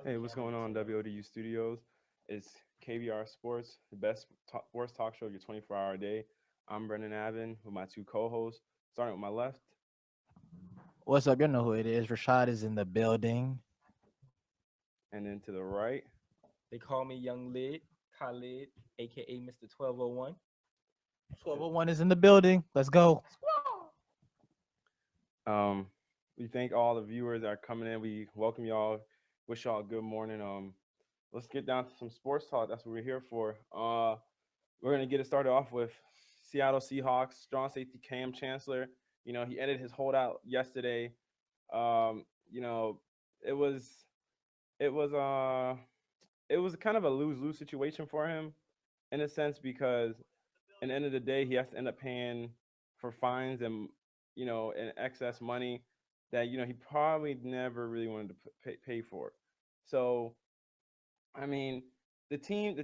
Hey, what's going on, WODU Studios? It's KBR Sports, the best sports talk show, your 24-hour day. I'm Brendan Avin with my two co-hosts. Starting with my left, What's up? You know who it is. Rashad is in the building. and then to the right. They call me Young Lid, Khalid, aka Mr. 1201. 1201 is in the building. Let's go. Um, we thank all the viewers that are coming in. We welcome y'all. Wish y'all a good morning. Let's get down to some sports talk. That's what we're here for. We're gonna get it started off with Seattle Seahawks strong safety Kam Chancellor. He ended his holdout yesterday. Um, you know, it was it was it was kind of a lose-lose situation for him in a sense because at the end of the day he has to end up paying for fines and and excess money that he probably never really wanted to pay for. So I mean, the team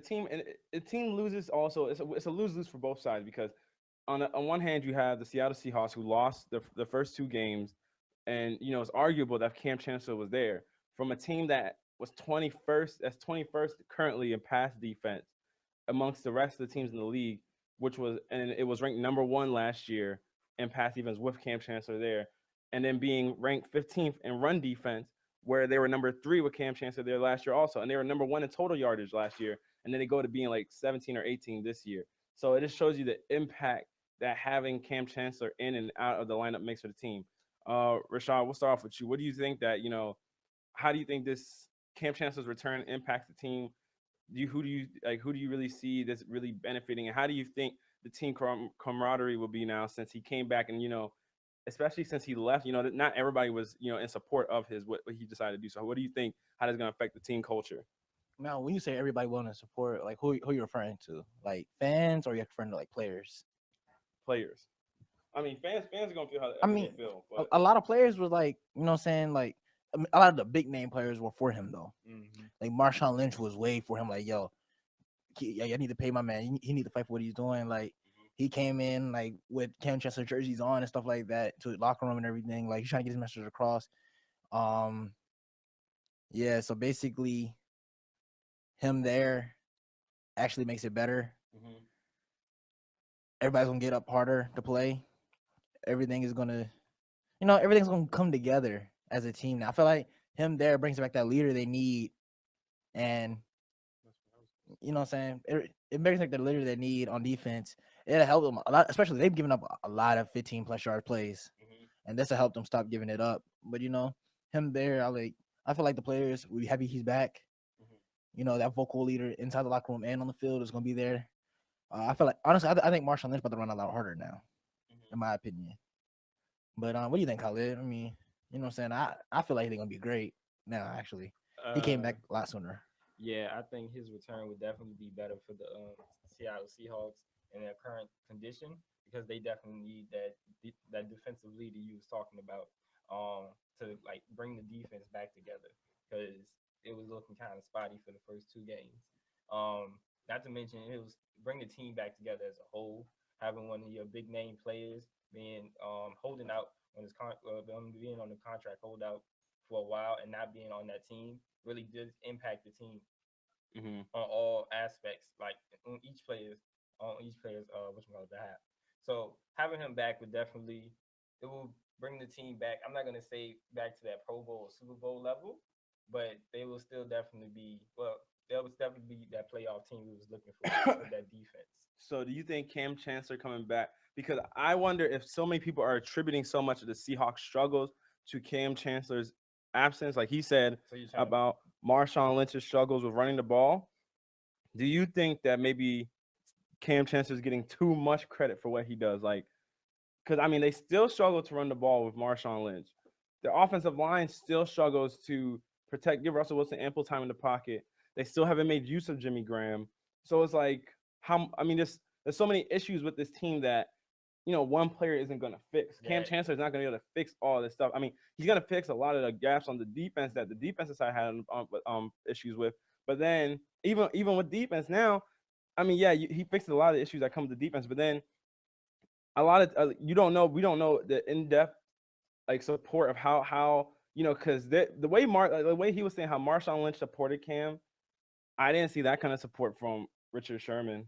loses also. It's a lose-lose for both sides because on one hand you have the Seattle Seahawks who lost the first two games, and it's arguable that Kam Chancellor was there from a team that was 21st. That's 21st currently in pass defense amongst the rest of the teams in the league, and it was ranked number one last year in pass defense with Kam Chancellor there, and then being ranked 15th in run defense, where they were number three with Kam Chancellor there last year also, and they were number one in total yardage last year, and then they go to being like 17 or 18 this year. So it just shows you the impact that having Kam Chancellor in and out of the lineup makes for the team. Rashad, we'll start off with you. What do you think that How do you think this Kam Chancellor's return impacts the team? Who do you really see this really benefiting, and how do you think the team camaraderie will be now since he came back and especially since he left, not everybody was in support of his what he decided to do. So what do you think how that's going to affect the team culture? Now, when you say everybody willing to support, like who you referring to? Like fans or you referring to like players? Players. I mean, fans are going to feel I however they mean, feel, a, but a lot of players was like, what I'm saying, like a lot of the big name players were for him though. Mm-hmm. Like Marshawn Lynch was way for him. Like, yo, yeah, I need to pay my man. He need to fight for what he's doing. Like he came in like with Cam Chancellor jerseys on and stuff like that to the locker room and everything. Like he's trying to get his message across. Um, yeah. So basically, him there actually makes it better. mm-hmm. Everybody's gonna get up harder to play. Everything is gonna, everything's gonna come together as a team. Now I feel like him there brings back that leader they need, and what I'm saying, it brings back the leader they need on defense. It'll help them a lot, especially they've given up a lot of 15 plus yard plays, and this will help them stop giving it up. But him there, I feel like the players will be happy he's back. That vocal leader inside the locker room and on the field is gonna be there. I feel like honestly, I think Marshawn Lynch about to run a lot harder now, in my opinion. But what do you think, Khalid? I mean, what I'm saying? I feel like they're gonna be great now. Actually, he came Uh, back a lot sooner. yeah, I think his return would definitely be better for the Seattle Seahawks in their current condition because they definitely need that defensive leader you was talking about to like bring the defense back together because it was looking kind of spotty for the first two games. Not to mention it was bring the team back together as a whole, having one of your big name players being holding out on being on the contract holdout for a while and not being on that team really did impact the team Mm-hmm. on all aspects, like on each player's what you call it behalf. So having him back would definitely it will bring the team back. I'm not gonna say back to that Pro Bowl or Super Bowl level, but they will still definitely be there was definitely be that playoff team we was looking for with that defense. So do you think Kam Chancellor coming back? Because I wonder if so many people are attributing so much of the Seahawks struggles to Kam Chancellor's absence, like he said So you're trying to about Marshawn Lynch's struggles with running the ball. Do you think that maybe Kam Chancellor's getting too much credit for what he does? Like, because I mean, they still struggle to run the ball with Marshawn Lynch. The offensive line still struggles to give Russell Wilson ample time in the pocket. They still haven't made use of Jimmy Graham. So it's like I mean, there's so many issues with this team that one player isn't going to fix. Kam that Chancellor is not going to be able to fix all this stuff. I mean, he's going to fix a lot of the gaps on the defense that the defensive side had issues with. But then even with defense now, I mean, yeah, he fixes a lot of the issues that come with the defense. But then a lot of we don't know the in depth like support of how because the way the way he was saying how Marshawn Lynch supported Cam, I didn't see that kind of support from Richard Sherman.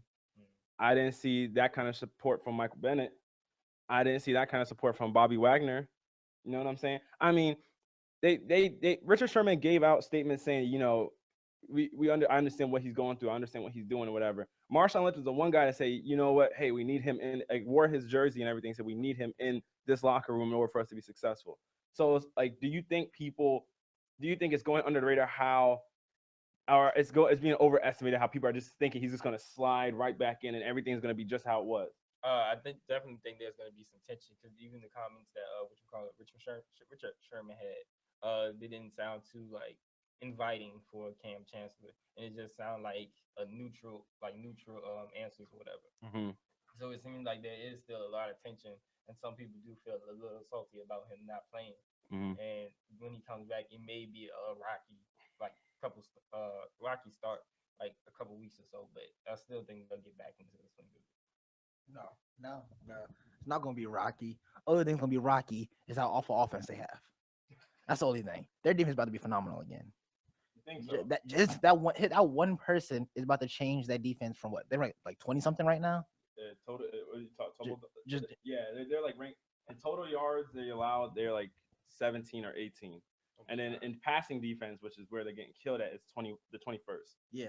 I didn't see that kind of support from Michael Bennett. I didn't see that kind of support from Bobby Wagner. You know what I'm saying? I mean, they Richard Sherman gave out statements saying, I understand what he's going through. I understand what he's doing or whatever. Marshawn Lynch was the one guy to say, you know what? Hey, we need him in. Like, wore his jersey and everything. Said we need him in this locker room in order for us to be successful. So it's like, do you think it's going under the radar how, or it's being overestimated how people are just thinking he's just going to slide right back in and everything's going to be just how it was? I definitely think there's going to be some tension because even the comments that Richard Sherman had, they didn't sound too like inviting for Kam Chancellor, and it just sounded like a neutral answers or whatever. Mm-hmm. So it seems like there is still a lot of tension, and some people do feel a little salty about him not playing. Mm-hmm. And when he comes back, it may be a rocky start, like a couple weeks or so. But I still think they'll get back into the swing of it. No. It's not gonna be rocky. Other thing's gonna be rocky is how awful offense they have. That's the only thing. Their defense is about to be phenomenal again. You think so? That one person is about to change that defense from what they're like 20 something right now. Total, Ju- they're like ranked in total yards. They're like 17 or 18, and then in passing defense, which is where they're getting killed at, it's the 21st. Yeah.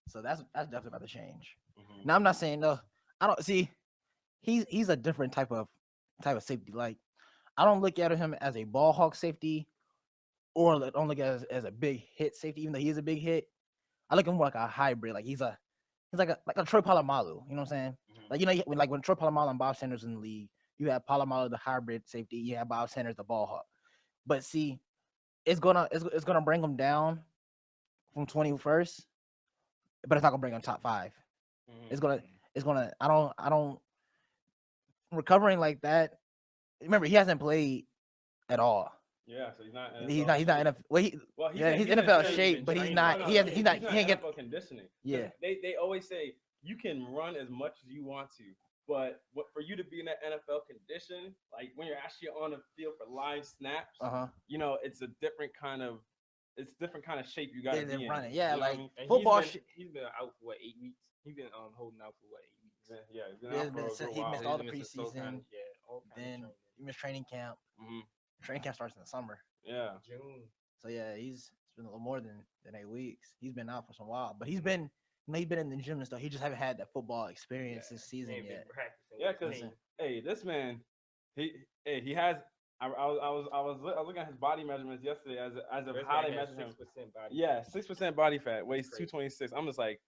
So that's definitely about to change. Mm-hmm. Now I'm not saying no. I don't see. He's a different type of safety. Like I don't look at him as a ball hawk safety, or don't look at him as a big hit safety. Even though he is a big hit, I look at him more like a hybrid. Like he's like a Troy Polamalu. You know what I'm saying? Mm-hmm. Like when Troy Polamalu and Bob Sanders in the league, you have Polamalu the hybrid safety, you have Bob Sanders the ball hawk. But see, it's gonna bring him down from 21st, but it's not gonna bring him top 5. Mm-hmm. It's gonna. I don't recovering like that. Remember, he hasn't played at all. Yeah, so he's not. He's not NFL. He's NFL shape, but he's not. He ain't get NFL conditioning. Yeah. They always say you can run as much as you want to, but for you to be in that NFL condition, like when you're actually on the field for live snaps, it's a different kind of shape you got to be in. Running. Yeah, you know like And football. He's been out for 8 weeks. He's been holding out for 8 weeks. Yeah, he's been out for a He while. missed all the He's missed preseason. all kinds of Then training. he missed training camp. Mm-hmm. Training camp starts in the summer. Yeah. June. So yeah, it's been a little more than 8 weeks. He's been out for some while, but he's been in the gym and stuff. He just haven't had that football experience this season yet. Yeah, because this man, he has. I was looking at his body measurements yesterday as of how they measure him. 6% body. Yeah, 6% body fat, weighs 226. I'm just like,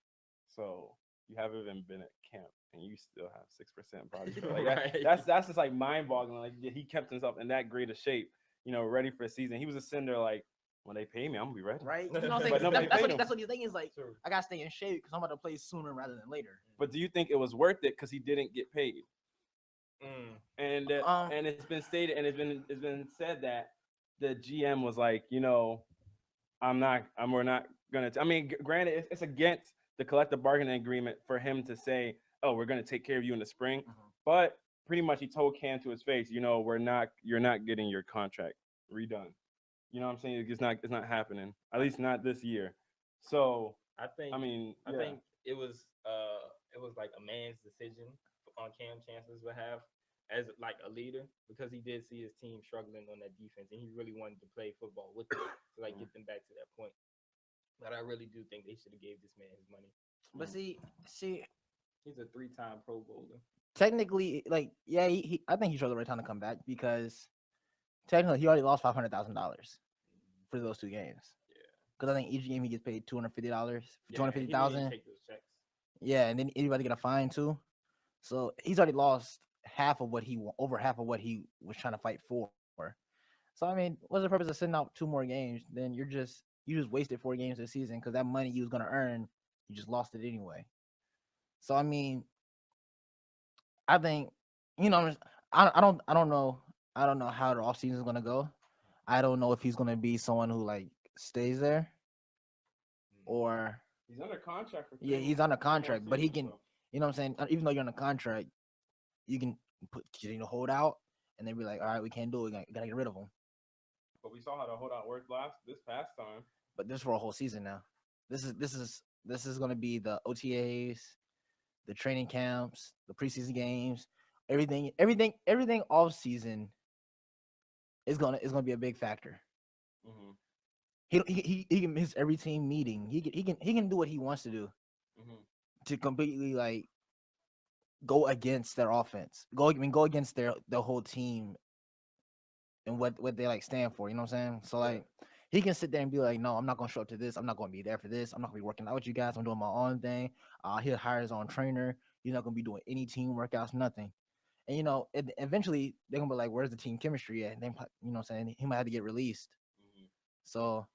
so you haven't even been at camp and you still have 6% body fat. Like that's just like mind-boggling. Like he kept himself in that great of shape, ready for a season. He was a sender like, when they pay me, I'm gonna be ready. Right? You know what I'm saying? That's what he's thinking. Is like, I gotta stay in shape because I'm about to play sooner rather than later. But do you think it was worth it because he didn't get paid? And it's been stated and it's been said that the GM was like, we're not gonna. I mean, granted, it's against the collective bargaining agreement for him to say, oh, we're gonna take care of you in the spring, but pretty much he told Cam to his face, you're not getting your contract redone. You know what I'm saying? It's not happening. At least not this year. So I think it was like a man's decision on Kam Chancellor's behalf as like a leader because he did see his team struggling on that defense and he really wanted to play football with them to like get them back to that point. But I really do think they should have gave this man his money. But see, he's a 3-time Pro Bowler. Technically, like, yeah, I think he chose the right time to come back because technically he already lost $500,000 for those 2 games. Yeah. Because I think each game he gets paid $250, Yeah, $250,000. Take those checks. Yeah, and then anybody get a fine too. So he's already lost over half of what he was trying to fight for. So I mean, what's the purpose of sending out 2 more games? Then you just wasted 4 games this season because that money you was gonna earn, you just lost it anyway. So I mean, I think I don't know how the offseason is gonna go. I don't know if he's gonna be someone who like stays there or he's under contract for he's under contract, but he can, you know what I'm saying? Even though you're under contract, you can hold out and then be like, all right, we can't do it. We gotta get rid of him. But we saw how the holdout worked this past time. But this for a whole season now. This is going to be the OTAs, the training camps, the preseason games, everything off season is gonna be a big factor. Mm-hmm. He can miss every team meeting. He can do what he wants to do Mm-hmm. to completely like go against their offense. Go against the whole team and what they like stand for. You know what I'm saying? So like he can sit there and be like, no, I'm not gonna show up to this. I'm not gonna be there for this. I'm not gonna be working out with you guys. I'm doing my own thing. He'll hire his own trainer. He's not gonna be doing any team workouts, nothing. And eventually they're gonna be like, where's the team chemistry at? And then what I'm saying, he might have to get released. Mm-hmm. So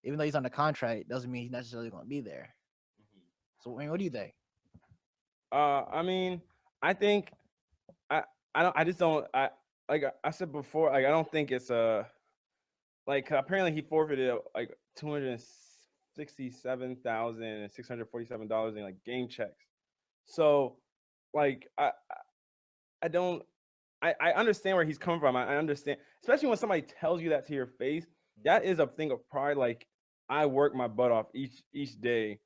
even though he's on the contract, doesn't mean he's necessarily gonna be there. Mm-hmm. So I mean, what do you think? I mean, I think I just don't like I said before, like I don't think it's like apparently he forfeited like $267,647 in like game checks. So like I don't I understand where he's coming from. I understand, especially when somebody tells you that to your face. That is a thing of pride. Like I work my butt off each day,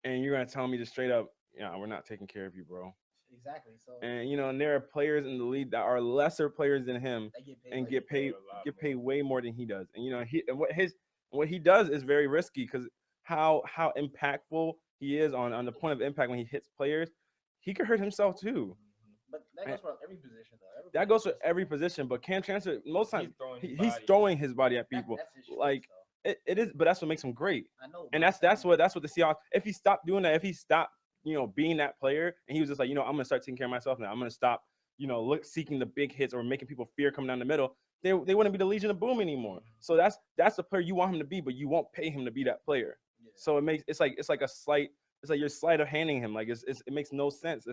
and you're gonna tell me just straight up, yeah, we're not taking care of you, bro. Exactly. So And there are players in the league that are lesser players than him they get paid. and Like, get paid way more than he does. And what he does is very risky because how impactful he is on the point of impact when he hits players, he could hurt himself too. but that goes for every position though. That goes for every position, but Cam Chancellor most times he's throwing his body at people. That's his choice, Like though. it is, but that's what makes him great. I know, And but that's what the Seahawks. If he stopped doing that, if he stopped, being that player, and he was just like, I'm gonna start taking care of myself now. I'm gonna stop, seeking the big hits or making people fear coming down the middle. They wouldn't be the Legion of Boom anymore. So that's the player you want him to be, but you won't pay him to be that player. Yeah. So it's like a slight. It's like you're slight of handing him. Like it makes no sense.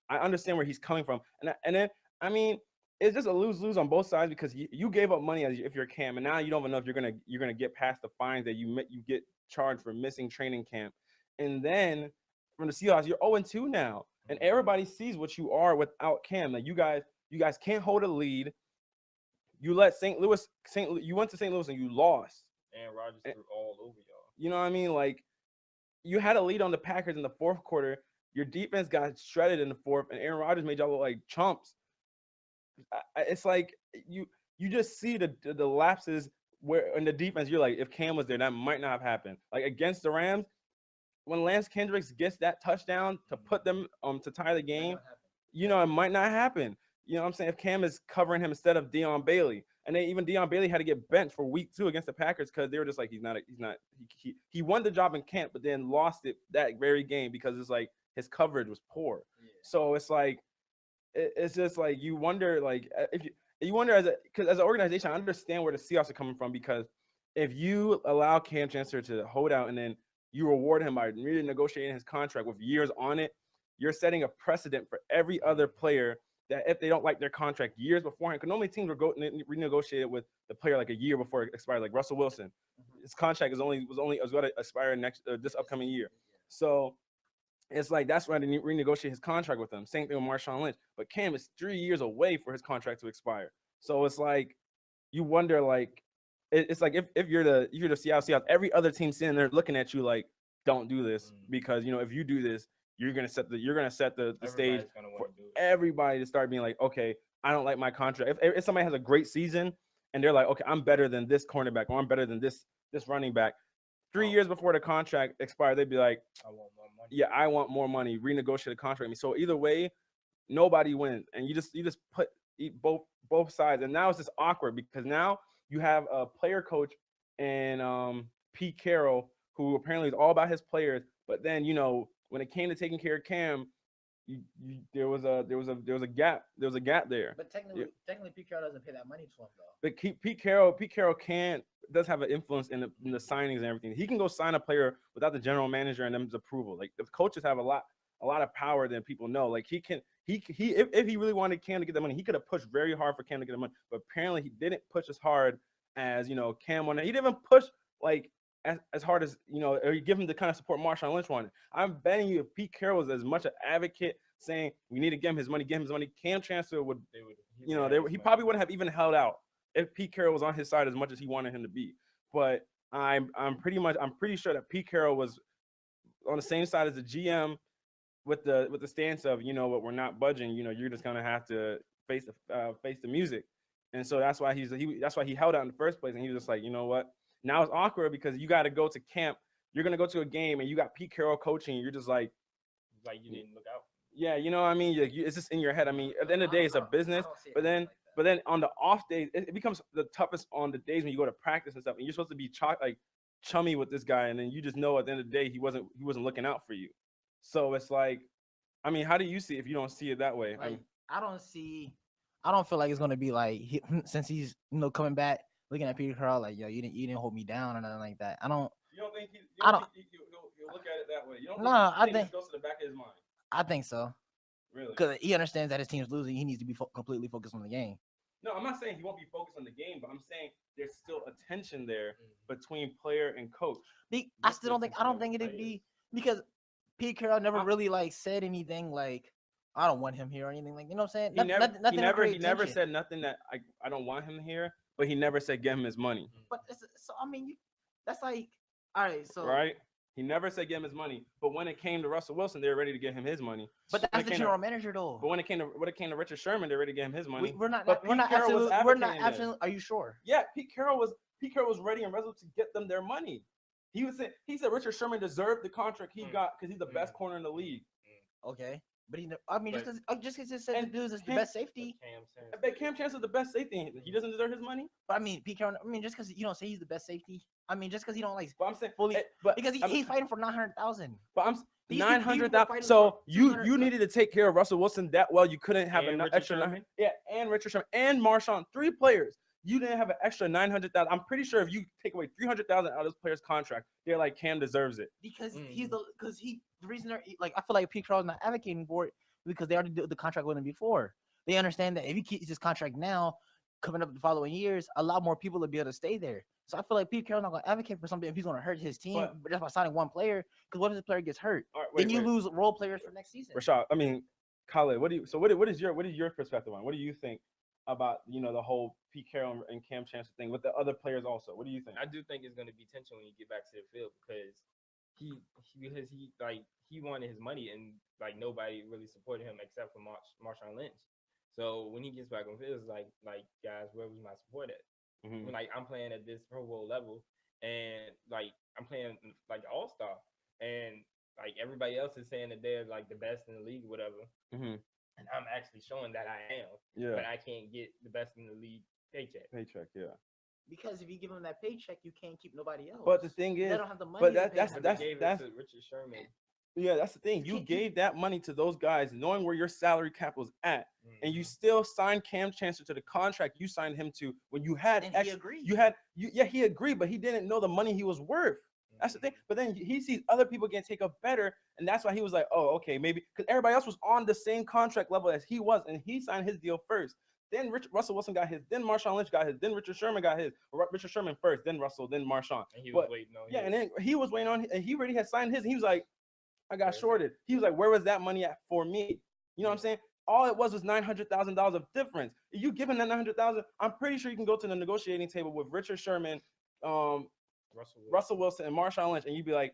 I understand where he's coming from, and then I mean. It's just a lose-lose on both sides because you gave up money if you're Cam, and now you don't even know if you're gonna get past the fines that you get charged for missing training camp, and then from the Seahawks you're 0-2 now, and everybody sees what you are without Cam. Like you guys can't hold a lead. You let you went to St. Louis and you lost. And Rodgers threw all over y'all. You know what I mean? Like you had a lead on the Packers in the fourth quarter. Your defense got shredded in the fourth, and Aaron Rodgers made y'all look like chumps. It's like you just see the lapses where in the defense you're like, if Cam was there, that might not have happened. Like against the Rams, when Lance Kendricks gets that touchdown to put them to tie the game, it might not happen. You know what I'm saying? If Cam is covering him instead of Deion Bailey, and then even Deion Bailey had to get benched for week 2 against the Packers because they were just like, he won the job in camp, but then lost it that very game because it's like his coverage was poor. Yeah. So it's like. It's just like you wonder, like if you wonder because as an organization, I understand where the Seahawks are coming from because if you allow Kam Chancellor to hold out and then you reward him by renegotiating his contract with years on it, you're setting a precedent for every other player that if they don't like their contract years beforehand, because normally teams will renegotiate it with the player like a year before it expires. Like Russell Wilson, his contract was going to expire this upcoming year, so. It's like that's why they renegotiate his contract with him. Same thing with Marshawn Lynch. But Cam is 3 years away for his contract to expire. So it's like you wonder, like it's like if you're the Seattle Seahawks, every other team sitting there looking at you like, don't do this because if you do this, you're gonna set the stage for everybody to start being like, okay, I don't like my contract. If somebody has a great season and they're like, okay, I'm better than this cornerback or I'm better than this running back. 3 years before the contract expired, they'd be like, I want more money. Yeah, I want more money. Renegotiate the contract. So either way, nobody wins. And you just eat both sides. And now it's just awkward because now you have a player coach and Pete Carroll, who apparently is all about his players. But then, when it came to taking care of Cam, there was a gap. There was a gap there. But technically, Pete Carroll doesn't pay that money to him though. But Pete Carroll does have an influence in the signings and everything. He can go sign a player without the general manager and them's approval. Like the coaches have a lot of power than people know. Like if he really wanted Cam to get the money, he could have pushed very hard for Cam to get the money. But apparently he didn't push as hard as Cam wanted. He didn't even push like as hard as or you give him the kind of support Marshawn Lynch wanted. I'm betting you if Pete Carroll was as much an advocate saying we need to give him his money, Cam Chancellor would he probably wouldn't have even held out if Pete Carroll was on his side as much as he wanted him to be. But I'm pretty sure that Pete Carroll was on the same side as the GM with the stance of, you know what, we're not budging. You know, you're just gonna have to face the music. And so that's why that's why he held out in the first place. And he was just like, you know what? Now it's awkward because you got to go to camp. You're gonna go to a game and you got Pete Carroll coaching. And you're just like you didn't look out. yeah, you know what I mean? It's just in your head. I mean, at the end of the day, it's a business. But then, like that. on the off days, it becomes the toughest on the days when you go to practice and stuff. And you're supposed to be chummy with this guy, and then you just know at the end of the day he wasn't looking out for you. So it's like, I mean, how do you see it if you don't see it that way? Like, I don't feel like it's gonna be like since he's coming back, looking at Peter Carroll like, yo, you didn't hold me down or nothing like that. I don't. You don't think I don't. think he'll look at it that way? You don't? No, I think it goes to the back of his mind. I think so. Really? Because he understands that his team's losing. He needs to be completely focused on the game. No, I'm not saying he won't be focused on the game, but I'm saying there's still a tension there between player and coach. I don't think it'd be because Pete Carroll never really like said anything like I don't want him here or anything like, you know what I'm saying? He never said nothing that I don't want him here, but he never said get him his money. But so I mean, that's like all right, so right. He never said give him his money, but when it came to Russell Wilson, they were ready to give him his money. But that's the general manager, though. But when it came to Richard Sherman, they're ready to give him his money. We're not absolutely. Are you sure? Yeah, Pete Carroll was ready and resolute to get them their money. He said Richard Sherman deserved the contract he got because he's the best corner in the league. Okay. But just because it said the dude is the best safety. But Kam Chancellor the best safety. He doesn't deserve his money. But I mean, Pete Carroll. I mean, just because you don't say he's the best safety. I mean, just because you don't like. But I'm saying fully, because he's fighting for 900,000. But I'm 900,000. So you needed to take care of Russell Wilson that well. You couldn't have enough extra. Yeah, and Richard Sherman and Marshawn, 3 players. You didn't have an extra 900,000. I'm pretty sure if you take away 300,000 out of this player's contract, they're like Cam deserves it because the reason they're like I feel like Pete Carroll's not advocating for it because they already did the contract with him before. They understand that if he keeps his contract now, coming up the following years, a lot more people will be able to stay there. So I feel like Pete Carroll's not going to advocate for something if he's going to hurt his team, but just by signing one player. Because what if this player gets hurt? Then you lose role players for next season. Rashad, I mean, Khaled, what is your perspective on? What do you think about the whole Pete Carroll and Kam Chancellor thing with the other players also? What do you think? I do think it's going to be tension when you get back to the field because he wanted his money and like nobody really supported him except for Marshawn Lynch. So when he gets back on the field, it's like guys, where was my support at? When, like I'm playing at this Pro Bowl level and like I'm playing like All-Star and like everybody else is saying that they're like the best in the league or whatever. And I'm actually showing that I am. Yeah. But I can't get the best in the league paycheck. Yeah. Because if you give them that paycheck, you can't keep nobody else. But the thing is, they don't have the money. But that's to Richard Sherman. Yeah, that's the thing. You gave that money to those guys, knowing where your salary cap was at, and you still signed Kam Chancellor to the contract you signed him to when you had. And he agreed. He agreed, but he didn't know the money he was worth. That's the thing. But then he sees other people getting taken better, and that's why he was like, "Oh, okay, maybe," because everybody else was on the same contract level as he was, and he signed his deal first. Then Russell Wilson got his. Then Marshawn Lynch got his. Then Richard Sherman got his. Richard Sherman first. Then Russell. Then Marshawn. And he was waiting on. Yeah, and then he was waiting on. And he already had signed his. And he was like, "I got shorted." He was like, "Where was that money at for me?" You know what I'm saying? All it was $900,000 of difference. If you give him that $900,000, I'm pretty sure you can go to the negotiating table with Richard Sherman, Russell Wilson, and Marshawn Lynch, and you'd be like,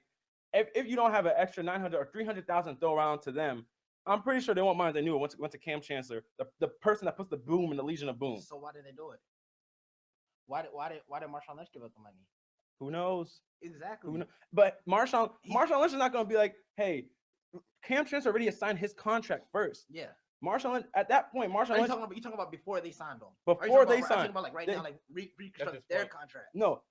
if you don't have an extra 900 or 300,000 throw around to them, I'm pretty sure they won't mind. They knew it went to Kam Chancellor, the person that puts the boom in the Legion of Boom. So why did they do it? Why did Marshawn Lynch give up the money? Who knows? Exactly. Who knows? But Marshawn Lynch is not going to be like, hey, Kam Chancellor already assigned his contract first. Yeah. Marshawn Lynch, at that point, Marshawn Lynch. You talking about before they signed them? Before they signed. I'm talking about like right now, like reconstruct their contract. No,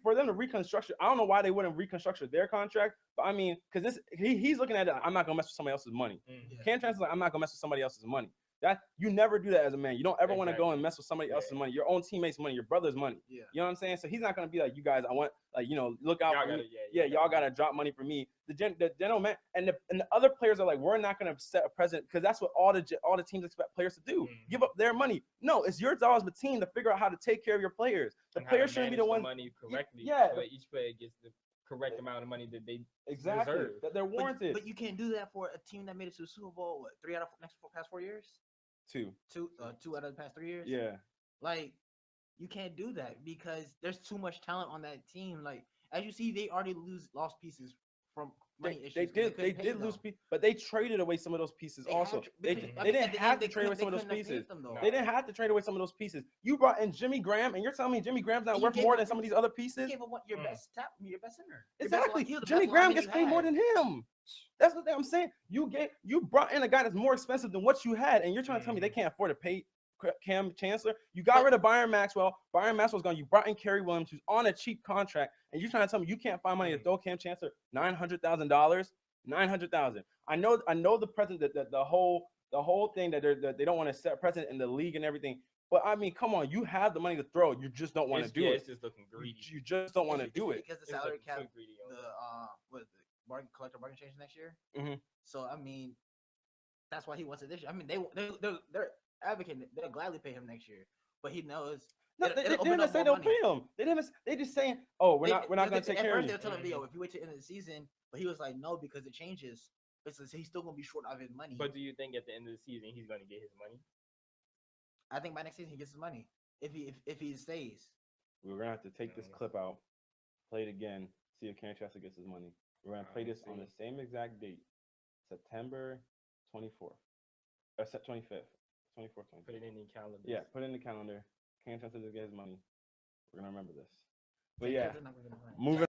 for them to reconstruct. I don't know why they wouldn't reconstruct their contract, but I mean, because he's looking at it. I'm not gonna mess with somebody else's money. Kam Chancellor's like, I'm not gonna mess with somebody else's money. That you never do that as a man. You don't ever want to go and mess with somebody else's money, your own teammates' money, your brother's money. Yeah. You know what I'm saying? So he's not gonna be like, you guys, I want look out for me. Y'all gotta drop money for me. The general man and the other players are like, we're not gonna set a precedent because that's what all the teams expect players to do. Give up their money. No, it's your job as the team to figure out how to take care of your players. The players shouldn't be the ones money correctly. Yeah. So each player gets the correct amount of money that they deserve. That they're warranted. But you can't do that for a team that made it to the Super Bowl. What, 3 out of past 4 years? Two. Two out of the past 3 years. Yeah. Like, You can't do that because there's too much talent on that team. Like as you see, they already lost pieces from money issues. They 'cause did couldn't pay did lose them. pieces, but they traded away some of those pieces They had also. to- They because, they I mean, didn't at the have end, to trade away some of those couldn't have paid pieces. them, though. They didn't have to trade away some of those pieces. You brought in Jimmy Graham, and you're telling me Jimmy Graham's not And you worth gave more up- than some of these other You pieces? gave up your best center. Your best Exactly. he was the Jimmy best Graham lineman gets you paid more had. than him. That's what I'm saying. You brought in a guy that's more expensive than what you had, and you're trying to tell me they can't afford to pay Kam Chancellor. You got rid of Byron Maxwell. Byron Maxwell's gone. You brought in Kerry Williams, who's on a cheap contract, and you're trying to tell me you can't find money to throw Kam Chancellor $900,000. $900,000. I know the president, the whole thing that they don't want to set precedent in the league and everything. But I mean, come on, you have the money to throw. You just don't want to do it. It's just looking greedy. You just don't want to do it. Because the It's salary looking cap, too greedy on the that. what is it, collective bargain change next year. Mhm. So I mean, that's why he wants it this year. I mean, they're advocating it. They'll gladly pay him next year, but he knows. No, they didn't say they'll pay him. They just saying, oh, we're not going to take care of you. They're telling him, yo, if you wait to the end of the season, but he was like, no, because it changes. He's still gonna be short of his money. But do you think at the end of the season he's going to get his money? I think by next season he gets his money if he stays. We're gonna have to take this clip out, play it again, see if Kam Chancellor gets his money. We're gonna play this on the same exact date, September 24th, or 25th, 24th, 25th. Put it in the calendar. Yeah, put it in the calendar. Kam Chancellor does get his money. We're gonna remember this. But yeah, moving.